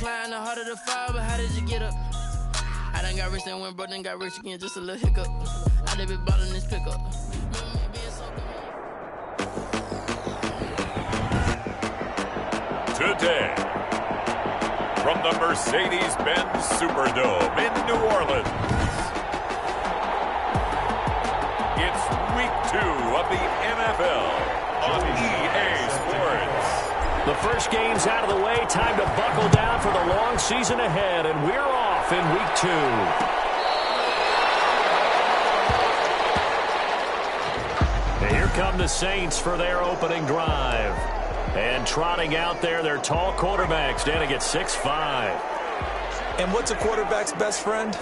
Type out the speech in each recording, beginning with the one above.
climb, the harder the fall, but how did you get up? I done got rich and went broke, then got rich again, just a little hiccup. I done been ballin' this pickup. Today, from the Mercedes-Benz Superdome in New Orleans, it's Week 2 of the NFL on EA Sports. The first game's out of the way. Time to buckle down for the long season ahead, and we're off in Week 2. And here come the Saints for their opening drive. And trotting out there, their tall quarterback standing at 6'5". And what's a quarterback's best friend?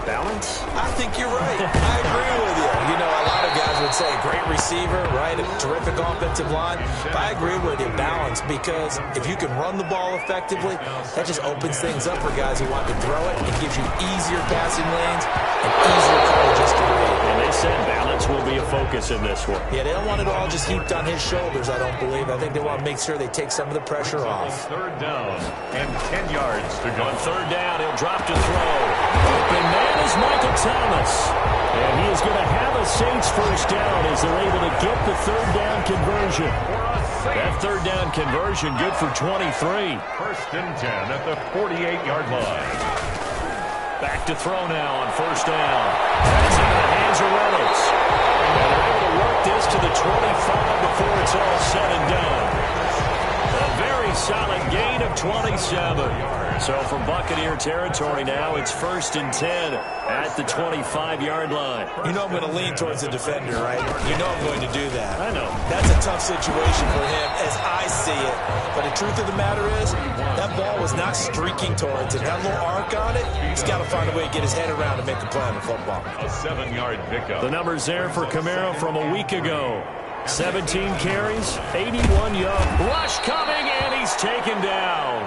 Balance? I think you're right. I agree with you. You know, a lot of guys would say great receiver, right? A terrific offensive line. But I agree with you, balance, because if you can run the ball effectively, that just opens things up for guys who want to throw it. It gives you easier passing lanes and easier coverages to read. And they said balance will be a focus in this one. Yeah, they don't want it all just heaped on his shoulders, I don't believe. I think they want to make sure they take some of the pressure off. Third down and 10 yards to go. On third down, he'll drop to throw. Open man is Michael Thomas. And he is going to have a Saints first down as they're able to get the third down conversion. That third down conversion good for 23. First and 10 at the 48-yard line. Back to throw now on first down. That's into the hands of Reynolds. And they're able to work this to the 25 before it's all said and done. A very solid gain of 27. So from Buccaneer territory now, it's first and 10 at the 25-yard line. You know I'm going to lean towards the defender, right? You know I'm going to do that. I know. That's a tough situation for him as I see it. But the truth of the matter is, that ball was not streaking towards it. That little arc on it, he's got to find a way to get his head around and make a play on the football. A 7-yard pickup. The numbers there for Kamara from a week ago. 17 carries, 81 yards. Rush coming, and he's taken down.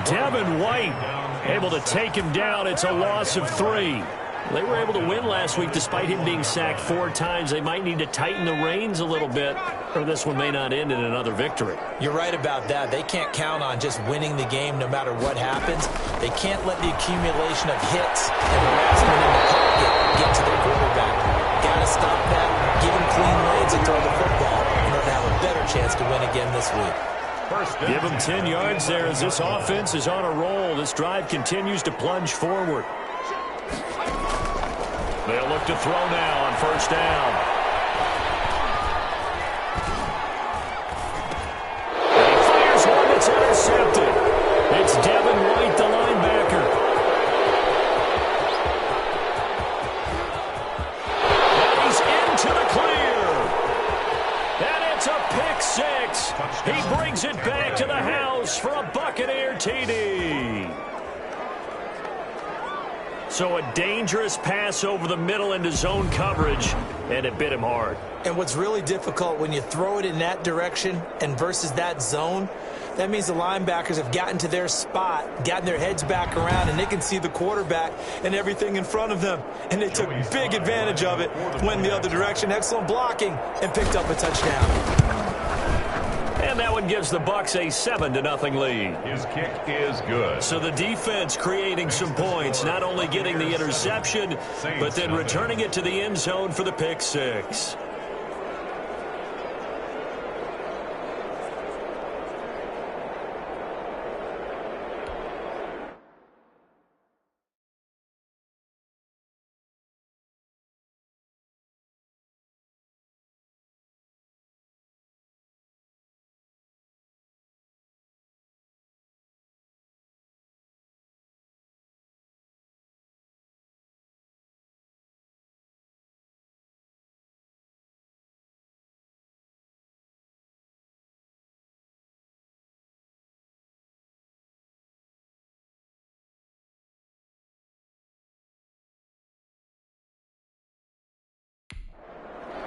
Devin White able to take him down. It's a loss of 3. They were able to win last week despite him being sacked 4 times. They might need to tighten the reins a little bit, or this one may not end in another victory. You're right about that. They can't count on just winning the game no matter what happens. They can't let the accumulation of hits and harassment in the pocket get to their quarterback. Got to stop that, give him clean lanes and throw the football in order to have a better chance to win again this week. Give him 10 yards there as this offense is on a roll. This drive continues to plunge forward. They'll look to throw now on first down. And he fires one that's intercepted. It's Devin White, the linebacker. And he's into the clear. And it's a pick 6. He brings it back to the house for a Buccaneer TD. So a dangerous pass over the middle into zone coverage, and it bit him hard. And what's really difficult when you throw it in that direction and versus that zone, that means the linebackers have gotten to their spot, gotten their heads back around, and they can see the quarterback and everything in front of them. And they took big advantage of it, went in the other direction, excellent blocking, and picked up a touchdown. And that one gives the Bucs a 7-0 lead. His kick is good. So the defense creating some points, not only getting the interception, but then returning it to the end zone for the pick 6.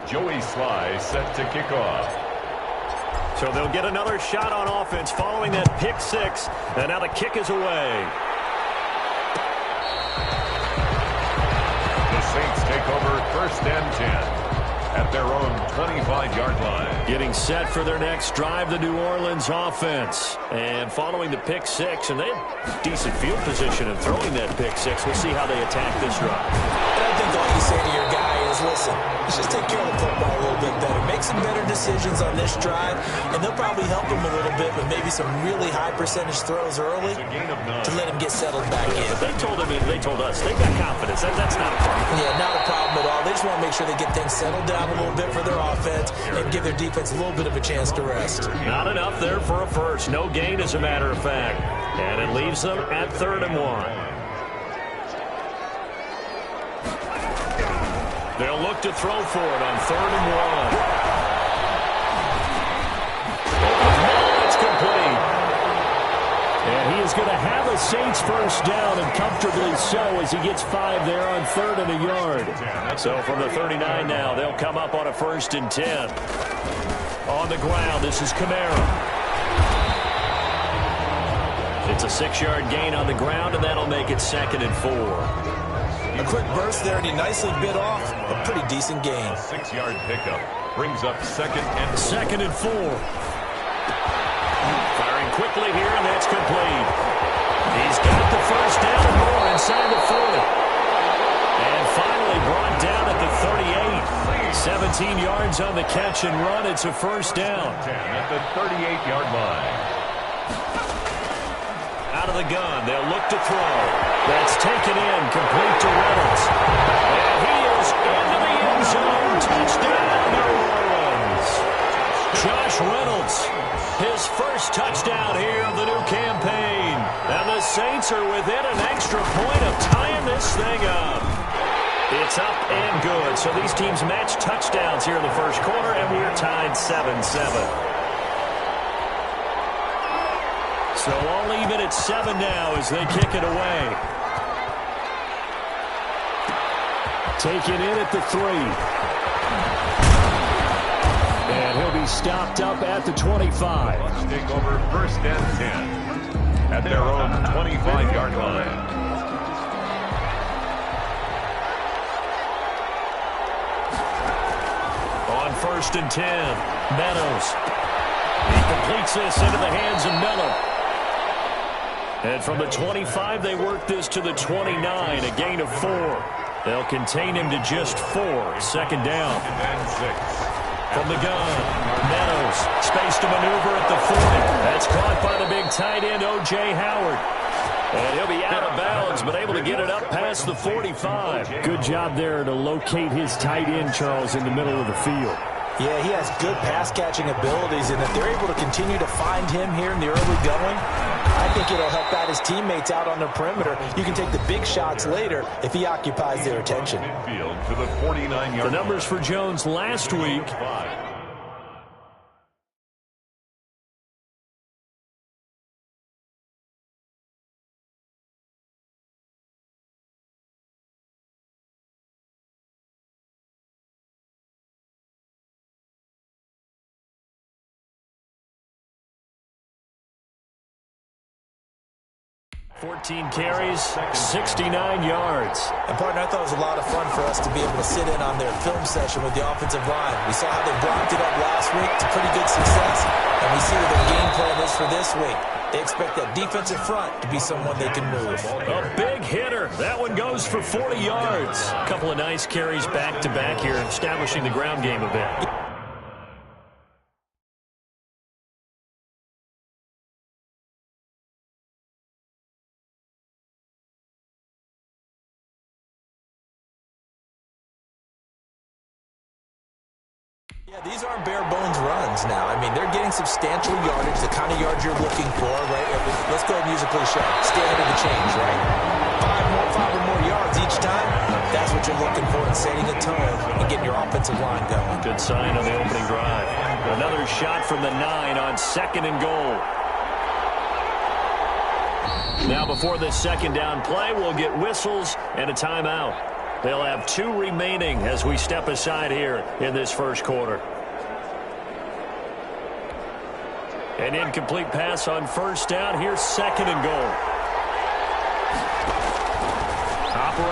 Joey Sly set to kick off. So they'll get another shot on offense following that pick 6. And now the kick is away. The Saints take over first and 10. at their own 25-yard line. Getting set for their next drive, the New Orleans offense. And following the pick six, and they have decent field position in throwing that pick six. We'll see how they attack this drive. And I think all you say to your guy is, listen, let's just take care of the football a little bit better. Make some better decisions on this drive, and they'll probably help him a little bit with maybe some really high percentage throws early to let him get settled back in. But they told us they've got confidence. That's not a problem. Yeah, not a problem at all. They just want to make sure they get things settled down a little bit for their offense and give their defense a little bit of a chance to rest. Not enough there for a first. No gain, as a matter of fact. And it leaves them at 3rd and 1. They'll look to throw for it on 3rd and 1. It's complete. And he is going to have a Saints first down, and comfortably so, as he gets 5 there on 3rd and a yard. So from the 39 now, they'll come up on a 1st and 10. On the ground, this is Kamara. It's a 6-yard gain on the ground, and that'll make it 2nd and 4. A quick burst there, and he nicely bit off a pretty decent gain. 6-yard pickup brings up 2nd and 4. Firing quickly here, and that's complete. He's got the first down and more inside the 40. And finally brought down at the 38. 17 yards on the catch and run. It's a first down. at the 38-yard line. Out of the gun, they'll look to throw. That's taken in, complete to Reynolds. And he is into the end zone. Touchdown, New Orleans. Josh Reynolds, his first touchdown here of the new campaign. And the Saints are within an extra point of tying this thing up. It's up and good. So these teams match touchdowns here in the first quarter, and we're tied 7-7. So all even at 7 now as they kick it away. Taken in at the 3. And he'll be stopped up at the 25. Let's take over 1st and 10 at their own 25-yard line. On 1st and 10, Meadows. He completes this into the hands of Miller. And from the 25, they work this to the 29, a gain of 4. They'll contain him to just 4, 2nd down. And 6. From the gun, Meadows, space to maneuver at the 40. That's caught by the big tight end, O.J. Howard. And he'll be out of bounds, but able to get it up past the 45. Good job there to locate his tight end, Charles, in the middle of the field. Yeah, he has good pass-catching abilities, and if they're able to continue to find him here in the early going, I think it'll help out his teammates out on the perimeter. You can take the big shots later if he occupies their attention. Midfield to the 49-yard. The numbers for Jones last week. Fourteen carries, 69 yards. And, partner, I thought it was a lot of fun for us to be able to sit in on their film session with the offensive line. We saw how they blocked it up last week to pretty good success, and we see what their game plan is for this week. They expect that defensive front to be someone they can move. A big hitter. That one goes for 40 yards. A couple of nice carries back-to-back here, establishing the ground game a bit. Yeah, these aren't bare-bones runs now. I mean, they're getting substantial yardage, the kind of yards you're looking for, right? Let's go ahead and use a cliche. Stay ahead of the change, right? Five or more yards each time. That's what you're looking for in setting a tone and getting your offensive line going. Good sign on the opening drive. Another shot from the 9 on 2nd and goal. Now before this 2nd down play, we'll get whistles and a timeout. They'll have 2 remaining as we step aside here in this first quarter. An incomplete pass on 1st down. Here's 2nd and goal.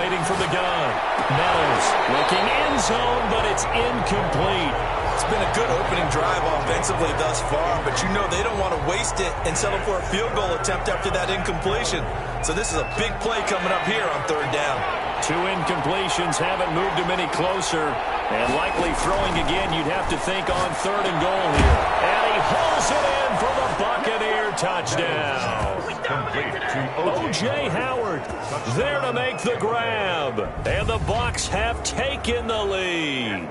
waiting from the gun. Meadows looking end zone, but it's incomplete. It's been a good opening drive offensively thus far, but you know they don't want to waste it and settle for a field goal attempt after that incompletion. So this is a big play coming up here on third down. 2 incompletions haven't moved him any closer. And likely throwing again, you'd have to think on third and goal here. And he hauls it in for the Buccaneer touchdown. O.J. Howard there to make the grab. And the Bucs have taken the lead.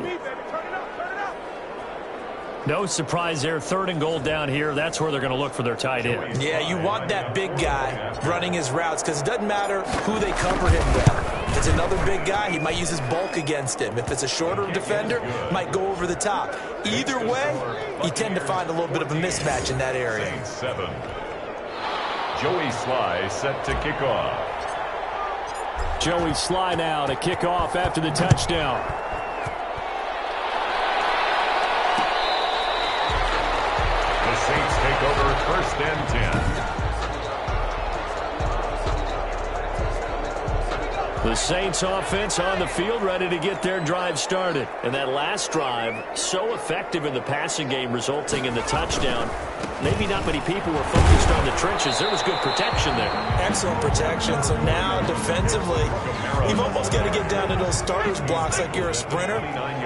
No surprise there. Third and goal down here. That's where they're going to look for their tight end. Yeah, you want that big guy running his routes because it doesn't matter who they cover him with. If it's another big guy, he might use his bulk against him. If it's a shorter defender, might go over the top. Either way, you tend to find a little bit of a mismatch in that area. 7. Joey Sly set to kick off. Joey Sly now to kick off after the touchdown. The Saints take over first and 10. The Saints offense on the field, ready to get their drive started. And that last drive, so effective in the passing game, resulting in the touchdown. Maybe not many people were focused on the trenches. There was good protection there. Excellent protection. So now, defensively, you've almost got to get down to those starters blocks like you're a sprinter.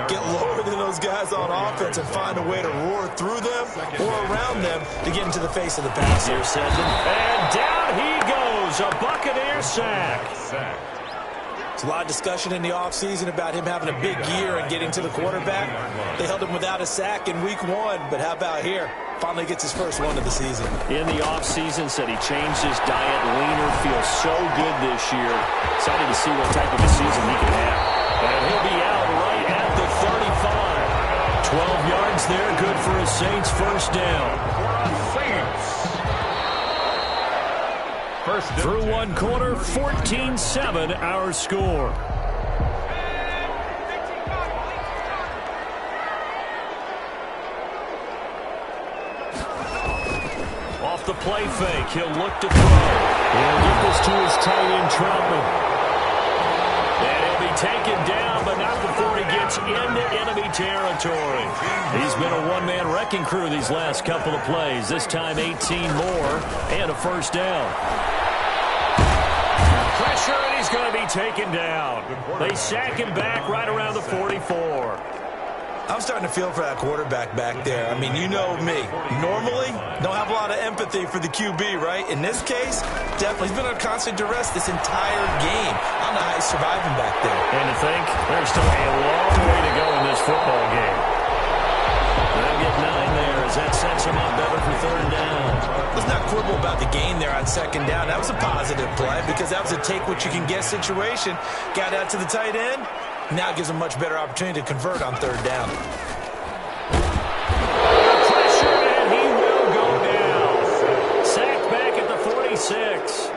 Get lower than those guys on offense and find a way to roar through them or around them to get into the face of the passer. And down he goes. A Buccaneer sack. There's a lot of discussion in the offseason about him having a big year and getting to the quarterback. They held him without a sack in week 1, but how about here? Finally gets his first one of the season. In the offseason, said he changed his diet, leaner, feels so good this year. Excited to see what type of a season he can have. And he'll be out right at the 35. 12 yards there, good for a Saints first down. Through one quarter, 14-7 our score. Off the play fake, he'll look to throw. He'll get this to his tight end, Troutman. And he'll be taken down, but not before he gets into enemy territory. He's been a one-man wrecking crew these last couple of plays. This time 18 more and a first down. Pressure, and he's going to be taken down. They sack him back right around the 44. I'm starting to feel for that quarterback back there. I mean, you know me. Normally, don't have a lot of empathy for the QB, right? In this case, definitely. He's been under constant duress this entire game. I don't know how he's surviving back there. And to think, there's still a long way to go in this football game. They'll get 9 there as that sets him up better for third down. Let's not quibble about the gain there on second down. That was a positive play because that was a take-what-you-can-get situation. Got out to the tight end. Now gives him a much better opportunity to convert on third down. Pressure, and he will go down. Sacked back at the 46.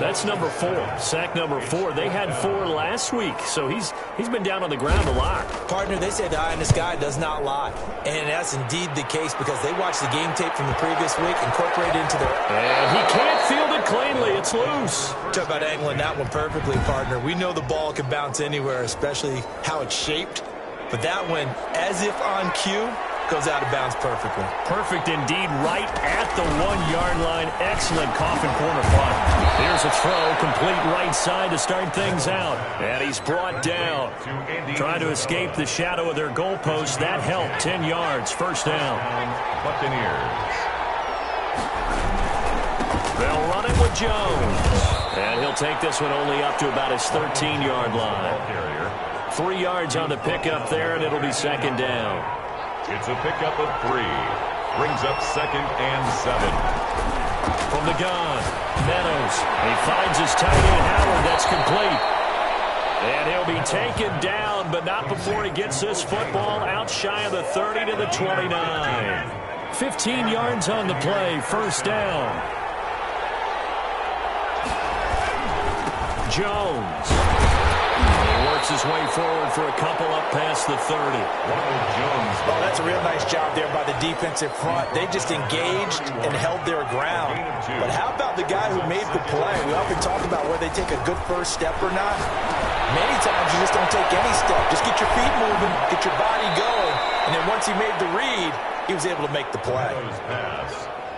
That's number 4. Sack number 4. They had 4 last week, so he's been down on the ground a lot. Partner, they say the eye in the sky does not lie. And that's indeed the case because they watched the game tape from the previous week, incorporated into their... And he can't field it cleanly. It's loose. Talk about angling that one perfectly, partner. We know the ball can bounce anywhere, especially how it's shaped. But that one, as if on cue, goes out of bounds perfectly. Perfect indeed, right at the 1-yard line. Excellent coffin corner punt. Here's a throw, complete right side to start things out. And he's brought down. Trying to escape the shadow of their goalpost. That helped. 10 yards, first down. Buccaneers. They'll run it with Jones. And he'll take this one only up to about his 13-yard line. 3 yards on the pickup there, and it'll be second down. It's a pickup of 3. Brings up second and 7. From the gun, Meadows. He finds his tight end, Howard. That's complete. And he'll be taken down, but not before he gets this football out shy of the 30 to the 29. 15 yards on the play, first down. Jones. He works Works his way forward for a couple up past the 30. Oh, that's a real nice job there by the defensive front. They just engaged and held their ground. But how about the guy who made the play? We often talk about whether they take a good first step or not. Many times you just don't take any step. Just get your feet moving, get your body going. And then once he made the read, he was able to make the play.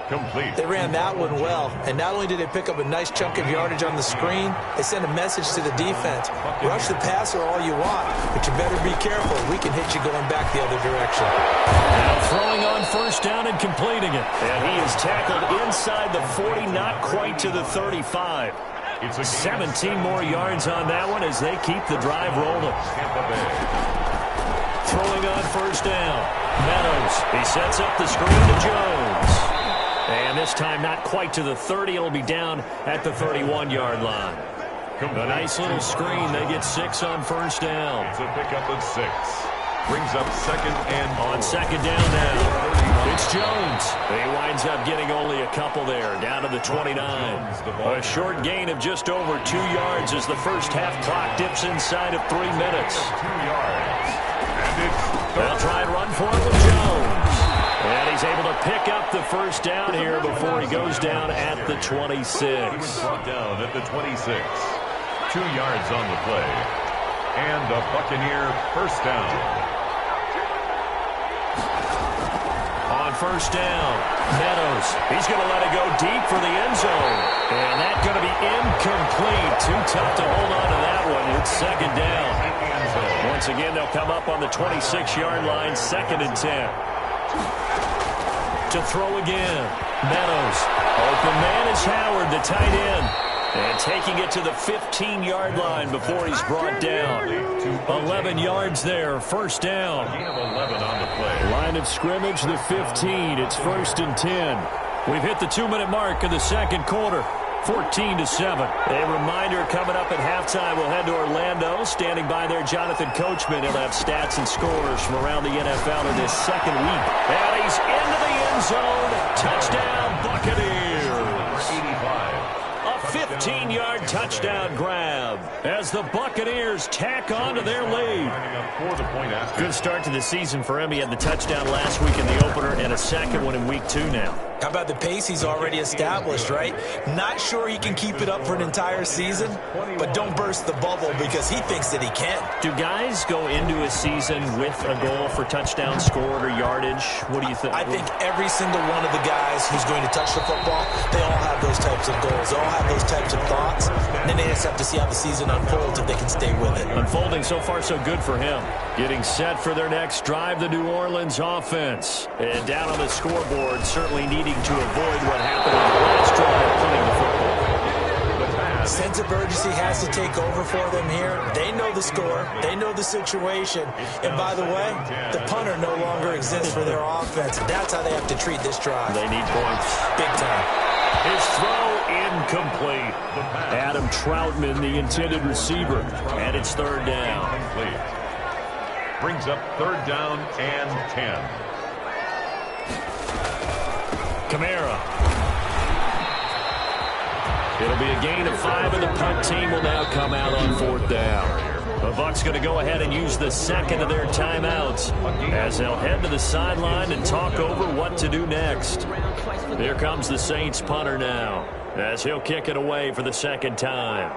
Complete. They ran that one well, and not only did they pick up a nice chunk of yardage on the screen, they sent a message to the defense. Rush the passer all you want, but you better be careful. We can hit you going back the other direction. Now throwing on first down and completing it. And he is tackled inside the 40, not quite to the 35. It's 17 more yards on that one as they keep the drive rolling. Throwing on first down. Meadows, he sets up the screen to Jones. And this time not quite to the 30. It'll be down at the 31-yard line. A nice little screen. They get 6 on first down. It's a pickup of 6. Brings up second and on second down now. It's Jones. He winds up getting only a couple there, down to the 29. A short gain of just over 2 yards as the first half clock dips inside of 3 minutes. 2 yards. They'll try and run for it with Jones. And he's able to pick up the first down here before he goes down at the 26. He was brought down at the 26. 2 yards on the play. And a Buccaneer first down. On first down, Meadows. He's going to let it go deep for the end zone. And that's going to be incomplete. Too tough to hold on to that one. It's second down. Once again, they'll come up on the 26-yard line, second and 10. To throw again. Meadows. Open man is Howard, the tight end. And taking it to the 15-yard line before he's brought down. 11 yards there, first down. 11 on the play. Line of scrimmage, the 15. It's first and 10. We've hit the 2-minute mark of the second quarter. 14-7. A reminder coming up at halftime. We'll head to Orlando. Standing by there, Jonathan Coachman. He'll have stats and scores from around the NFL in this second week. And he's into the end zone. Touchdown, Buccaneers. 15-yard touchdown grab as the Buccaneers tack on to their lead. Good start to the season for him. He had the touchdown last week in the opener and a second one in week 2 now. How about the pace he's already established, right? Not sure he can keep it up for an entire season, but don't burst the bubble because he thinks that he can. Do guys go into a season with a goal for touchdown scored or yardage? What do you think? I think every single one of the guys who's going to touch the football, they all have those types of goals. They all have those types of thoughts. And then they just have to see how the season unfolds if they can stay with it. Unfolding so far so good for him. Getting set for their next drive, the New Orleans offense. And down on the scoreboard, certainly needing to avoid what happened on the last drive, punting the football. Sense of urgency has to take over for them here. They know the score. They know the situation. And by the way, the punter no longer exists for their offense. And that's how they have to treat this drive. They need points. Big time. His throw incomplete. Adam Troutman, the intended receiver. And it's third down. Brings up third down and 10. Kamara. It'll be a gain of 5, and the punt team will now come out on fourth down. The Bucs going to go ahead and use the second of their timeouts as they'll head to the sideline and talk over what to do next. Here comes the Saints punter now as he'll kick it away for the second time.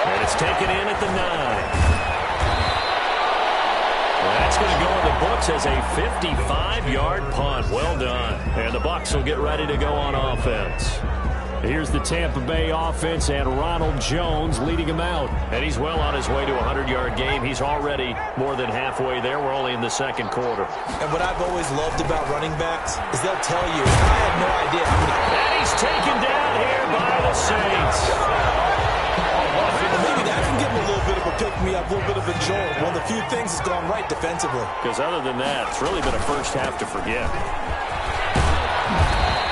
And it's taken in at the 9. That's going to go in the books as a 55-yard punt. Well done. And the Bucs will get ready to go on offense. Here's the Tampa Bay offense and Ronald Jones leading him out. And he's well on his way to a 100-yard game. He's already more than halfway there. We're only in the second quarter. And what I've always loved about running backs is they'll tell you, I had no idea how many... And he's taken down here by the Saints. Maybe that can give him a little bit of a pick-me-up, a little bit of a jolt. One of the few things that's gone right defensively. Because other than that, it's really been a first half to forget.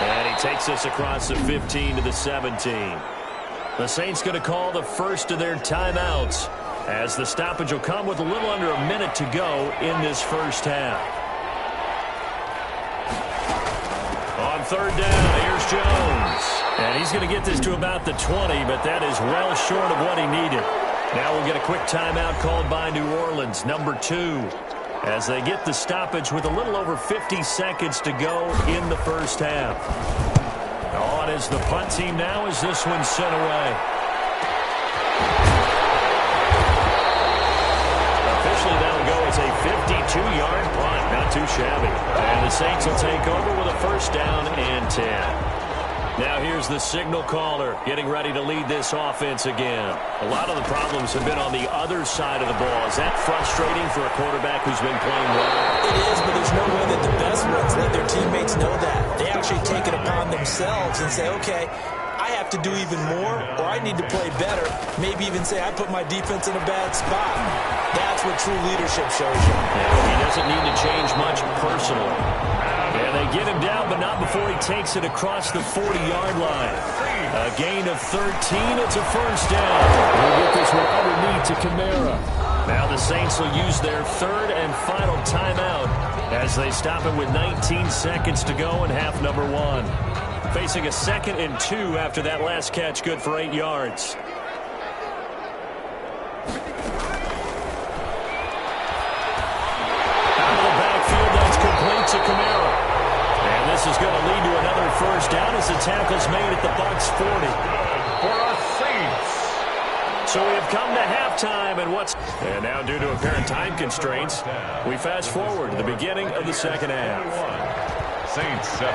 And he takes us across the 15 to the 17. The Saints going to call the first of their timeouts as the stoppage will come with a little under a minute to go in this first half. On third down, here's Jones. And he's going to get this to about the 20, but that is well short of what he needed. Now we'll get a quick timeout called by New Orleans, number 2, as they get the stoppage with a little over 50 seconds to go in the first half. On is the punt team now as this one's sent away. Officially that'll go as a 52-yard punt. Not too shabby. And the Saints will take over with a first down and 10. Now here's the signal caller getting ready to lead this offense again. A lot of the problems have been on the other side of the ball. Is that frustrating for a quarterback who's been playing well? It is, but there's no way that the best ones let their teammates know that. They actually take it upon themselves and say, okay, I have to do even more, or I need to play better. Maybe even say I put my defense in a bad spot. That's what true leadership shows you. He doesn't need to change much personally. And they get him down, but not before he takes it across the 40-yard line. A gain of 13. It's a first down. We'll get this one underneath to Kamara. Now the Saints will use their third and final timeout as they stop it with 19 seconds to go in half number 1. Facing a 2nd and 2 after that last catch, good for 8 yards. Out of the backfield, that's complete to Kamara. And this is going to lead to another first down as the tackle's made at the Bucs 40. For a Saints. So we have come to halftime, and now due to apparent time constraints, we fast forward to the beginning of the second half. Saints 7.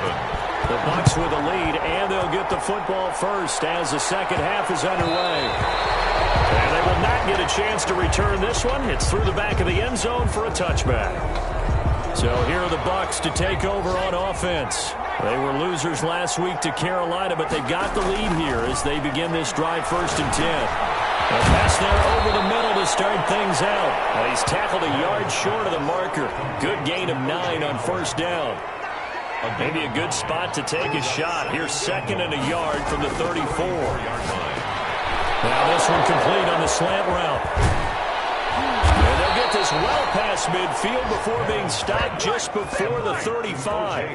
The Bucs with a lead, and they'll get the football first as the second half is underway. And they will not get a chance to return this one. It's through the back of the end zone for a touchback. So here are the Bucs to take over on offense. They were losers last week to Carolina, but they've got the lead here as they begin this drive 1st and 10. A pass there over the middle to start things out. And he's tackled a yard short of the marker. Good gain of 9 on first down. Maybe a good spot to take a shot. Here's 2nd and a yard from the 34. Now this one complete on the slant route. And they'll get this well past midfield before being stopped just before the 35.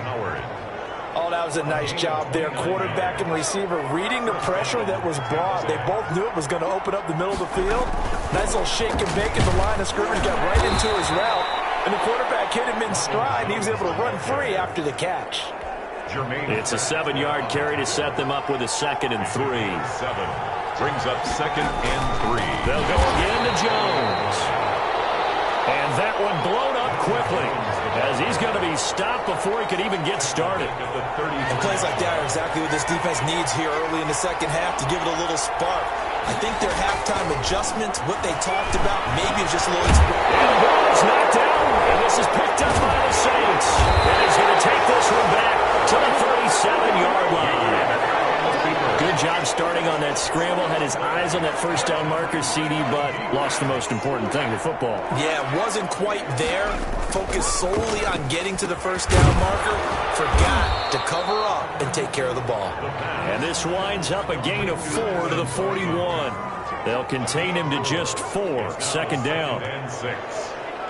Oh, that was a nice job there. Quarterback and receiver reading the pressure that was brought. They both knew it was going to open up the middle of the field. Nice little shake and bake at the line of scrimmage. Got right into his route. And the quarterback hit him in stride. He was able to run free after the catch. It's a 7-yard carry to set them up with a 2nd and 3. 7 brings up 2nd and 3. They'll go again to Jones. And that one blown up quickly as he's going to be stopped before he could even get started. And plays like that are exactly what this defense needs here early in the second half to give it a little spark. I think their halftime adjustments, what they talked about, maybe it's just a little... And the ball is knocked down, and this is picked up by the Saints. And he's going to take this one back to the 37-yard line. Good job starting on that scramble. Had his eyes on that first down marker, CD, but lost the most important thing, the football. Yeah, wasn't quite there. Focused solely on getting to the first down marker. Forgot to cover up and take care of the ball. And this winds up a gain of 4 to the 41. They'll contain him to just 4. 2nd down. And 6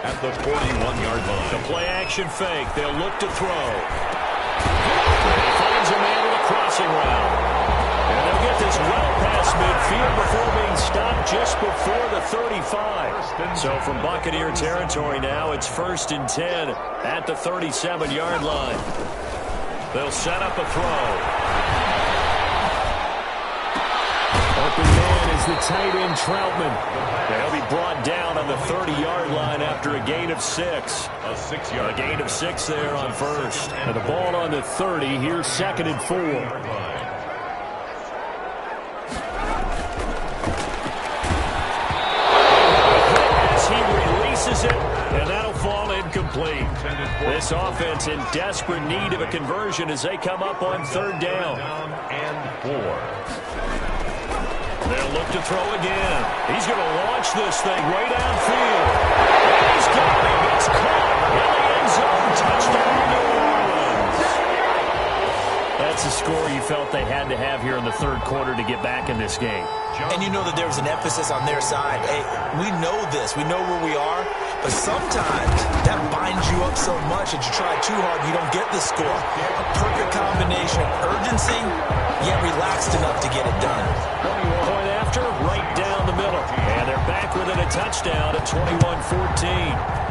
at the 41-yard line. The play-action fake. They'll look to throw. He finds a man with a crossing route. And they'll get this well past midfield before being stopped just before the 35. So from Buccaneer territory now, it's 1st and 10 at the 37-yard line. They'll set up a throw. Open man is the tight end Troutman. They'll be brought down on the 30-yard line after a gain of 6. A 6-yard gain of 6 there on first. And the ball on the 30. Here's 2nd and 4. It, and that'll fall incomplete. This offense in desperate need of a conversion as they come up on 3rd down. And 4. They'll look to throw again. He's going to launch this thing way downfield. And he's got him. It's caught in the end zone. Touchdown, New Orleans. That's a score you felt they had to have here in the 3rd quarter to get back in this game. And you know that there was an emphasis on their side. Hey, we know this. We know where we are. But sometimes that binds you up so much that you try too hard, you don't get the score. A perfect combination of urgency, yet relaxed enough to get it done. Point after, right down the middle. And they're back within a touchdown at 21-14.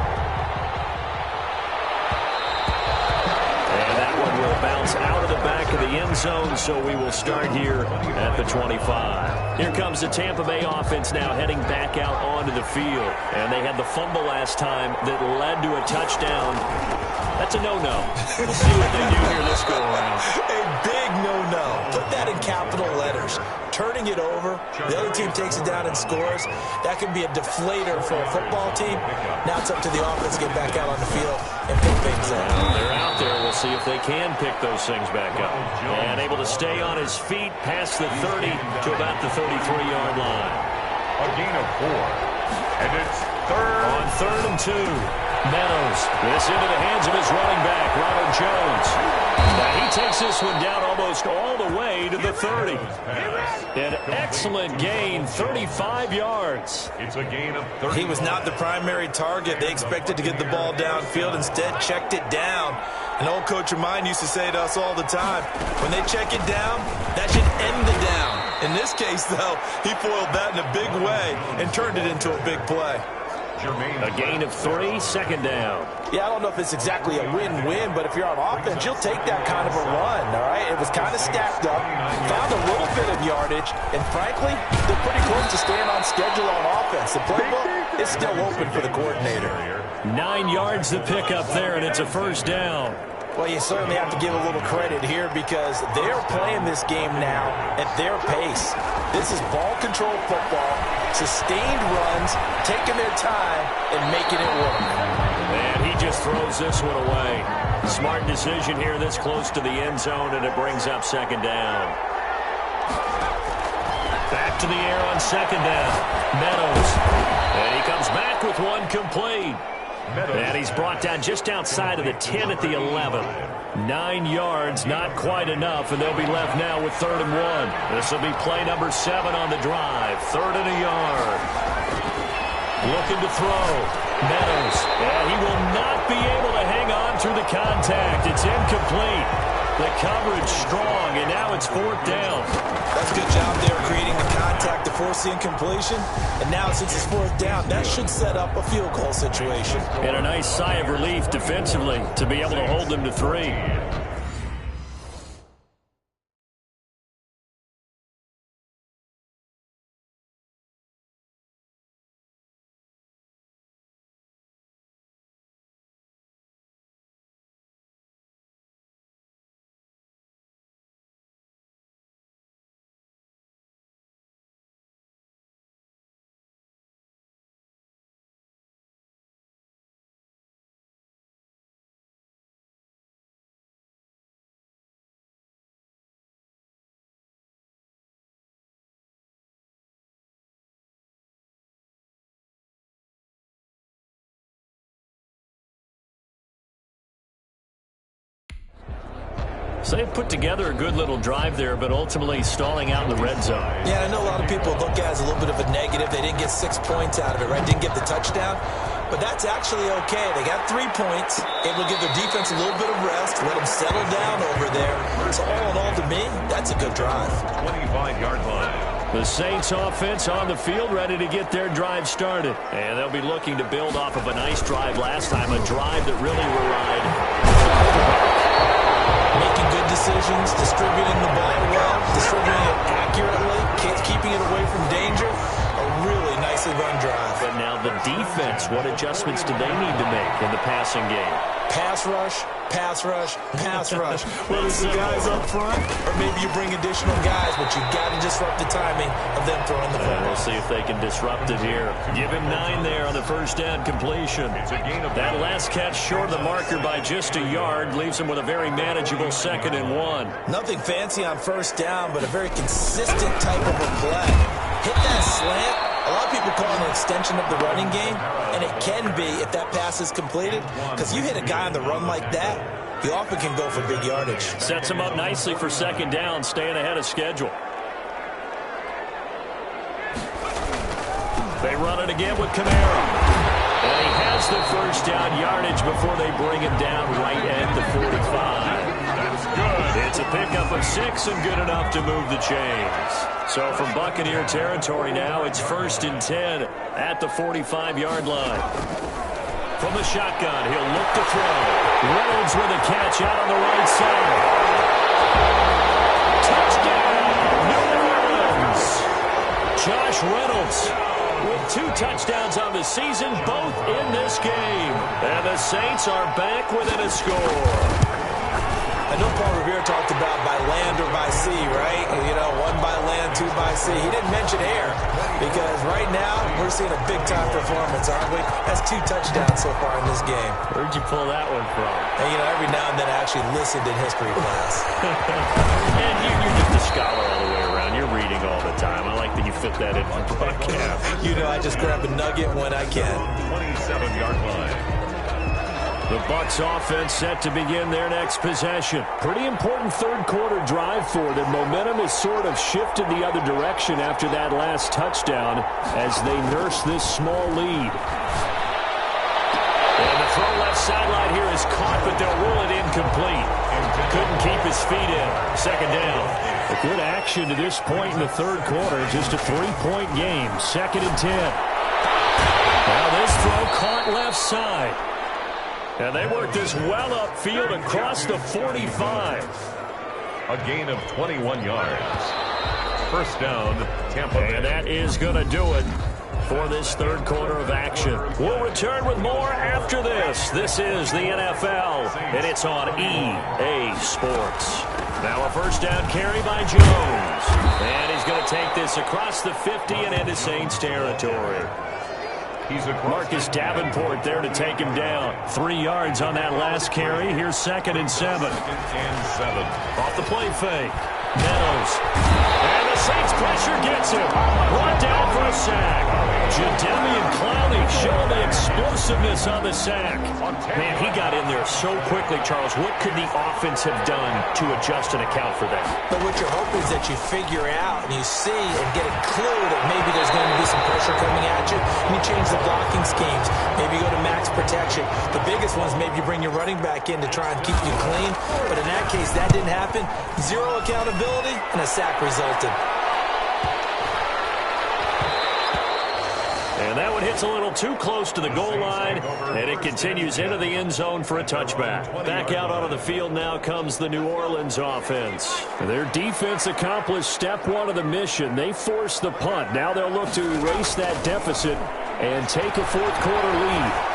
Bounce out of the back of the end zone, so we will start here at the 25. Here comes the Tampa Bay offense now heading back out onto the field. And they had the fumble last time that led to a touchdown. That's a no-no. We'll see what they do here this go-around. A big no-no. Put that in capital letters. Turning it over, the other team takes it down and scores. That can be a deflator for a football team. Now it's up to the offense to get back out on the field and pick things up. They're out there. We'll see if they can pick those things back up. And able to stay on his feet past the 30 to about the 33-yard line. A gain of 4. And it's third. On 3rd and 2. Meadows. This into the hands of his running back, Ronald Jones. Now he takes this one down almost all the way to the 30. An excellent gain, 35 yards. It's a gain of 30. He was not the primary target. They expected to get the ball downfield. Instead, checked it down. An old coach of mine used to say to us all the time, when they check it down, that should end the down. In this case, though, he foiled that in a big way and turned it into a big play. A gain of 3, 2nd down. Yeah, I don't know if it's exactly a win-win, but if you're on offense, you'll take that kind of a run, all right? It was kind of stacked up, found a little bit of yardage, and frankly, they're pretty close to staying on schedule on offense. The playbook is still open for the coordinator. 9 yards to pick up there, and it's a 1st down. Well, you certainly have to give a little credit here because they're playing this game now at their pace. This is ball control football, sustained runs, taking their time, and making it work. And he just throws this one away. Smart decision here this close to the end zone, and it brings up 2nd down. Back to the air on 2nd down. Meadows. And he comes back with one complete. And he's brought down just outside of the 10 at the 11. 9 yards, not quite enough, and they'll be left now with 3rd and 1. This will be play number 7 on the drive. 3rd and a yard. Looking to throw. Meadows. And he will not be able to hang on through the contact. It's incomplete. The coverage strong, and now it's 4th down. That's a good job there creating the contact to force the incompletion. And now since it's 4th down, that should set up a field goal situation. And a nice sigh of relief defensively to be able to hold them to 3. So they've put together a good little drive there, but ultimately stalling out in the red zone. Yeah, I know a lot of people look at it as a little bit of a negative. They didn't get 6 points out of it, right? Didn't get the touchdown. But that's actually okay. They got 3 points. Able to give their defense a little bit of rest, let them settle down over there. So all in all, to me, that's a good drive. 25-yard line. The Saints offense on the field ready to get their drive started. And they'll be looking to build off of a nice drive last time, a drive that really relied. Making good decisions, distributing the ball well, distributing it accurately, keeping it away from danger. A really nicely run drive. But now the defense, what adjustments do they need to make in the passing game? Pass rush, pass rush, pass rush. Whether it's the guys up front or maybe you bring additional guys, but you've got to disrupt the timing of them throwing the football. We'll see if they can disrupt it here. Give him 9 there on the 1st down completion. That last catch short of the marker by just a yard leaves him with a very manageable 2nd and 1. Nothing fancy on 1st down, but a very consistent type of a play. Hit that slant. A lot of people call it an extension of the running game, and it can be if that pass is completed, because you hit a guy on the run like that, you often can go for big yardage. Sets him up nicely for 2nd down, staying ahead of schedule. They run it again with Kamara. And he has across the first down yardage before they bring him down right at the 45. That's good. It's a pickup of 6 and good enough to move the chains. So from Buccaneer territory now, it's 1st and 10 at the 45-yard line. From the shotgun, he'll look to throw. Reynolds with a catch out on the right side. Touchdown, New Orleans. Josh Reynolds with 2 touchdowns on the season, both in this game. And the Saints are back within a score. I know Paul Revere talked about by land or by sea, right? You know, 1 by land, 2 by sea. He didn't mention air because right now we're seeing a big-time performance, aren't we? That's 2 touchdowns so far in this game. Where'd you pull that one from? And, you know, every now and then I actually listened in history class. And you're just a scholar all the way around. You're reading all the time. I like that you fit that in the broadcast. You know, I just grab a nugget when I can. 27-yard line. The Bucs offense set to begin their next possession. Pretty important third-quarter drive for them. Momentum has sort of shifted the other direction after that last touchdown as they nurse this small lead. And the throw left sideline here is caught, but they'll rule it incomplete. Couldn't keep his feet in. 2nd down. A good action to this point in the third quarter. Just a 3-point game. 2nd and 10. Now this throw caught left side. And they work this well upfield across the 45. A gain of 21 yards. 1st down, Tampa Bay. And that is going to do it for this third quarter of action. We'll return with more after this. This is the NFL, and it's on EA Sports. Now a 1st down carry by Jones. And he's going to take this across the 50 and into Saints territory. Marcus Davenport there to take him down. 3 yards on that last carry. Here's 2nd and 7. Off the play fake. Meadows. And the Saints pressure gets him. Brought down for a sack. Jadeveon Clowney showing the explosiveness on the sack. Man, he got in there so quickly, Charles. What could the offense have done to adjust and account for that? But what you're hoping is that you figure out and you see and get a clue that maybe there's going to be some pressure coming at you, and you change the blocking schemes. Maybe you go to max protection. The biggest ones, maybe you bring your running back in to try and keep you clean. But in that case, that didn't happen. 0 accountability, and a sack resulted. And that one hits a little too close to the goal line, and it continues into the end zone for a touchback. Back out onto the field now comes the New Orleans offense. Their defense accomplished step 1 of the mission. They forced the punt. Now they'll look to erase that deficit and take a fourth quarter lead.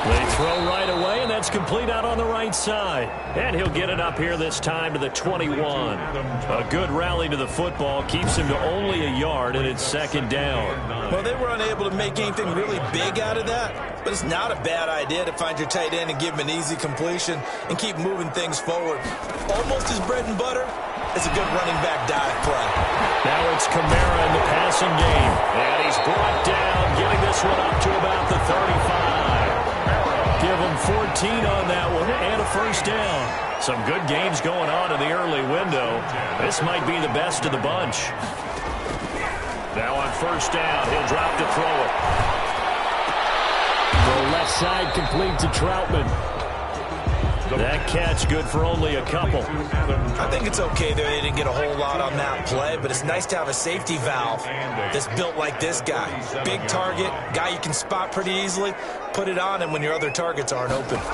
They throw right away, and that's complete out on the right side. And he'll get it up here this time to the 21. A good rally to the football keeps him to only a yard, and it's 2nd down. Well, they were unable to make anything really big out of that, but it's not a bad idea to find your tight end and give him an easy completion and keep moving things forward. Almost his bread and butter. It's a good running back dive play. Now it's Kamara in the passing game. And he's brought down, getting this one up to about the 35. Give him 14 on that one and a 1st down. Some good games going on in the early window. This might be the best of the bunch. Now on 1st down, he'll drop to throw it. The left side complete to Troutman. That catch good for only a couple. I think it's okay that they didn't get a whole lot on that play, but it's nice to have a safety valve that's built like this guy. Big target, guy you can spot pretty easily. Put it on him when your other targets aren't open. And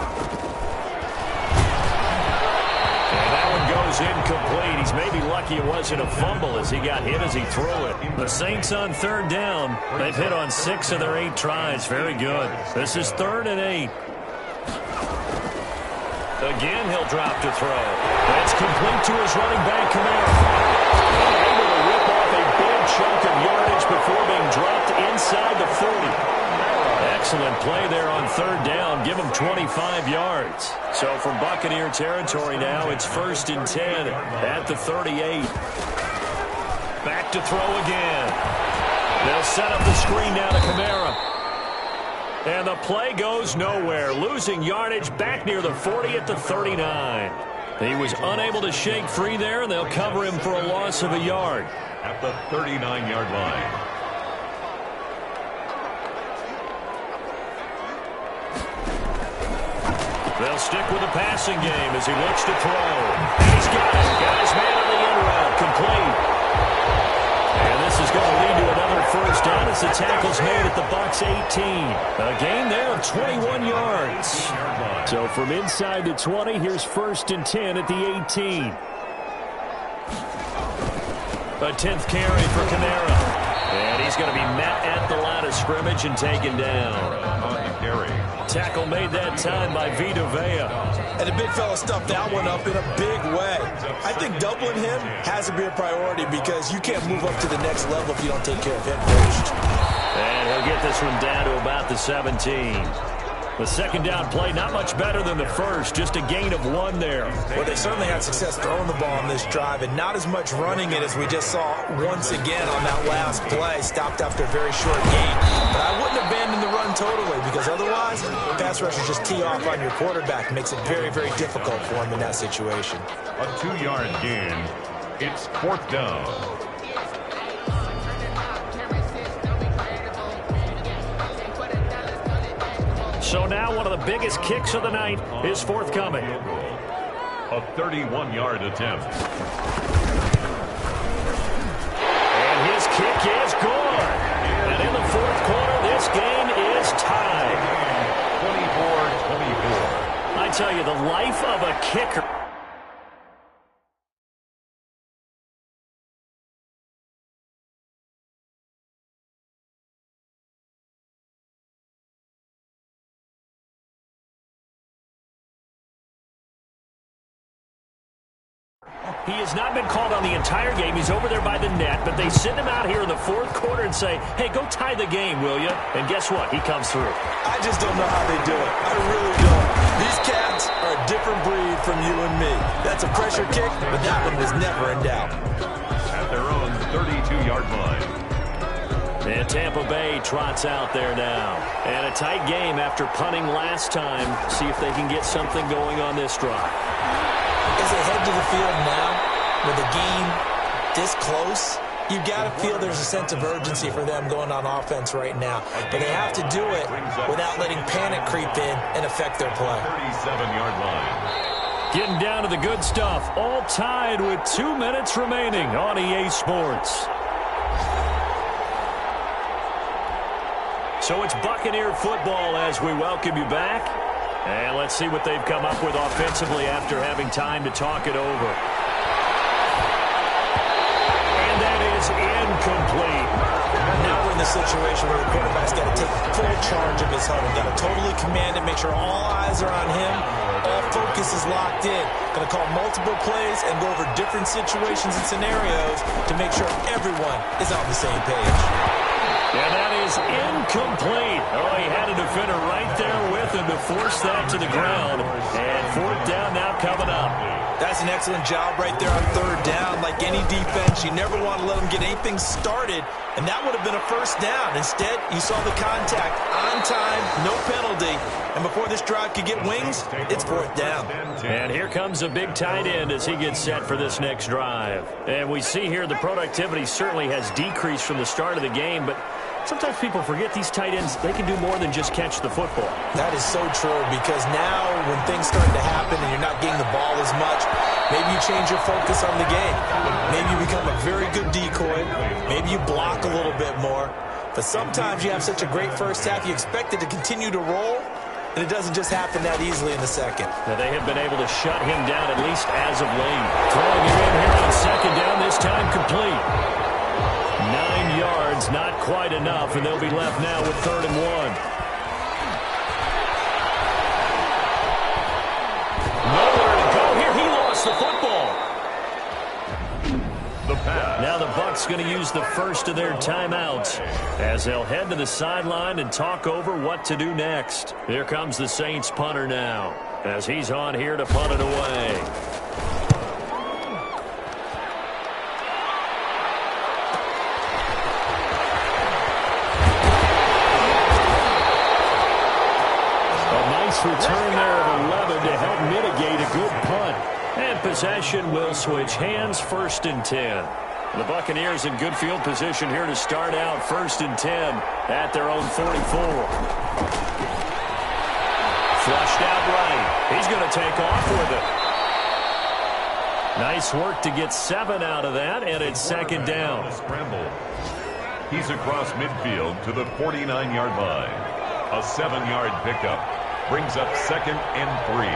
that one goes incomplete. He's maybe lucky it wasn't a fumble as he got hit as he threw it. The Saints on 3rd down. They've hit on 6 of their 8 tries. Very good. This is 3rd and 8. Again, he'll drop to throw. That's complete to his running back, Kamara. Able to rip off a big chunk of yardage before being dropped inside the 40. Excellent play there on 3rd down. Give him 25 yards. So from Buccaneer territory now, it's 1st and 10 at the 38. Back to throw again. They'll set up the screen now to Kamara. And the play goes nowhere. Losing yardage back near the 40 at the 39. He was unable to shake free there, and they'll cover him for a loss of a yard. At the 39-yard line. They'll stick with the passing game as he looks to throw. And he's got it. Got his man on the end route. Complete. And this is going to lead to another first down as the tackle's made at the Bucs 18. A gain there of 21 yards. So from inside the 20, here's 1st and 10 at the 18. A 10th carry for Kamara. And he's going to be met at the line of scrimmage and taken down. Tackle made that time by Vita Vea. And the big fella stuffed that one up in a big way. I think doubling him has to be a priority because you can't move up to the next level if you don't take care of him first. And he'll get this one down to about the 17. The second down play, not much better than the first, just a gain of 1 there. Well, they certainly had success throwing the ball on this drive and not as much running it as we just saw once again on that last play, stopped after a very short gain. But I wouldn't abandon the run totally because otherwise, pass rushers just tee off on your quarterback. It makes it very, very difficult for him in that situation. A 2-yard gain. It's 4th down. So now one of the biggest kicks of the night is forthcoming. A 31-yard attempt. And his kick is good. And in the 4th quarter, this game is tied. 24-24. I tell you, the life of a kicker. He has not been called on the entire game. He's over there by the net, but they send him out here in the 4th quarter and say, hey, go tie the game, will you? And guess what? He comes through. I just don't know how they do it. I really don't. These cats are a different breed from you and me. That's a pressure kick, but that one was never in doubt. At their own 32-yard line. And Tampa Bay trots out there now. And a tight game after punting last time. See if they can get something going on this drive. As they head to the field now, with the game this close, you've got to feel there's a sense of urgency for them going on offense right now. But they have to do it without letting panic creep in and affect their play. 37-yard line. Getting down to the good stuff. All tied with 2 minutes remaining on EA Sports. So it's Buccaneer football as we welcome you back. And let's see what they've come up with offensively after having time to talk it over. And that is incomplete. Now we're in the situation where the quarterback's got to take full charge of his huddle. Got to totally command it, make sure all eyes are on him. All focus is locked in. Going to call multiple plays and go over different situations and scenarios to make sure everyone is on the same page. And that is incomplete. Oh, he had a defender right there with him to force that to the ground. And 4th down now coming up. That's an excellent job right there on 3rd down. Like any defense, you never want to let them get anything started. And that would have been a first down. Instead, you saw the contact on time, no penalty. And before this drive could get wings, it's 4th down. And here comes a big tight end as he gets set for this next drive. And we see here the productivity certainly has decreased from the start of the game, but sometimes people forget these tight ends, they can do more than just catch the football. That is so true because now when things start to happen and you're not getting the ball as much, maybe you change your focus on the game. Maybe you become a very good decoy. Maybe you block a little bit more. But sometimes you have such a great first half, you expect it to continue to roll, and it doesn't just happen that easily in the second. Now they have been able to shut him down at least as of late. Throwing him in here on 2nd down, this time complete. 9 yards, not quite enough, and they'll be left now with 3rd and 1. Nowhere to go here. He lost the football. The pass. Now the Bucs going to use the first of their timeouts as they'll head to the sideline and talk over what to do next. Here comes the Saints punter now as he's on here to punt it away. Return there of 11 to help mitigate a good punt. And possession will switch hands. 1st and 10. The Buccaneers in good field position here to start out. 1st and 10 at their own 44. Flushed out right. He's going to take off with it. Nice work to get 7 out of that, and it's second down. He's across midfield to the 49-yard line. A 7-yard pickup brings up 2nd and 3.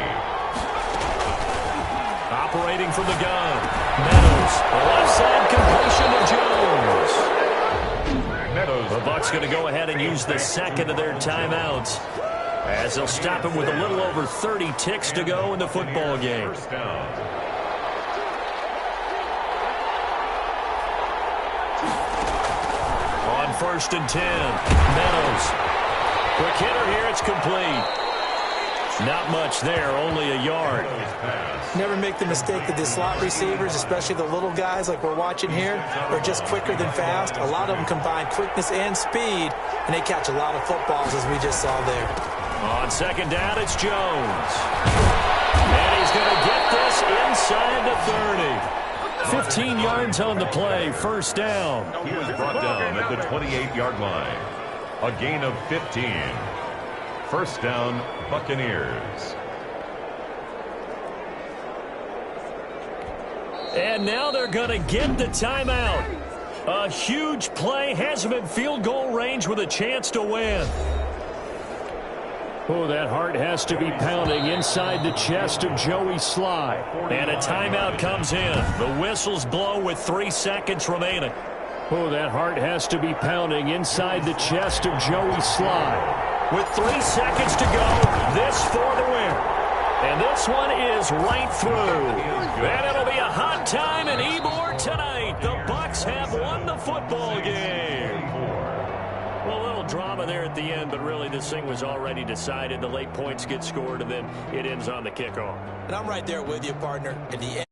Operating from the gun. Meadows. Left side completion to Jones. Meadows. The Bucs going to go ahead and use the second of their timeouts, as they'll stop him with a little over 30 ticks to go in the football game. First down. On 1st and 10, Meadows. Quick hitter here, it's complete. Not much there, only a yard. Never make the mistake that the slot receivers, especially the little guys like we're watching here, are just quicker than fast. A lot of them combine quickness and speed, and they catch a lot of footballs, as we just saw there. On 2nd down, it's Jones. And he's going to get this inside the 30. 15 yards on the play, first down. He was brought down at the 28-yard line. A gain of 15. First down, Buccaneers. And now they're going to get the timeout. A huge play has him in field goal range with a chance to win. Oh, that heart has to be pounding inside the chest of Joey Sly. And a timeout comes in. The whistles blow with 3 seconds remaining. Oh, that heart has to be pounding inside the chest of Joey Sly. With 3 seconds to go, this for the win. And this one is right through. And it'll be a hot time in Ybor tonight. The Bucs have won the football game. Well, a little drama there at the end, but really this thing was already decided. The late points get scored, and then it ends on the kickoff. And I'm right there with you, partner. At the end.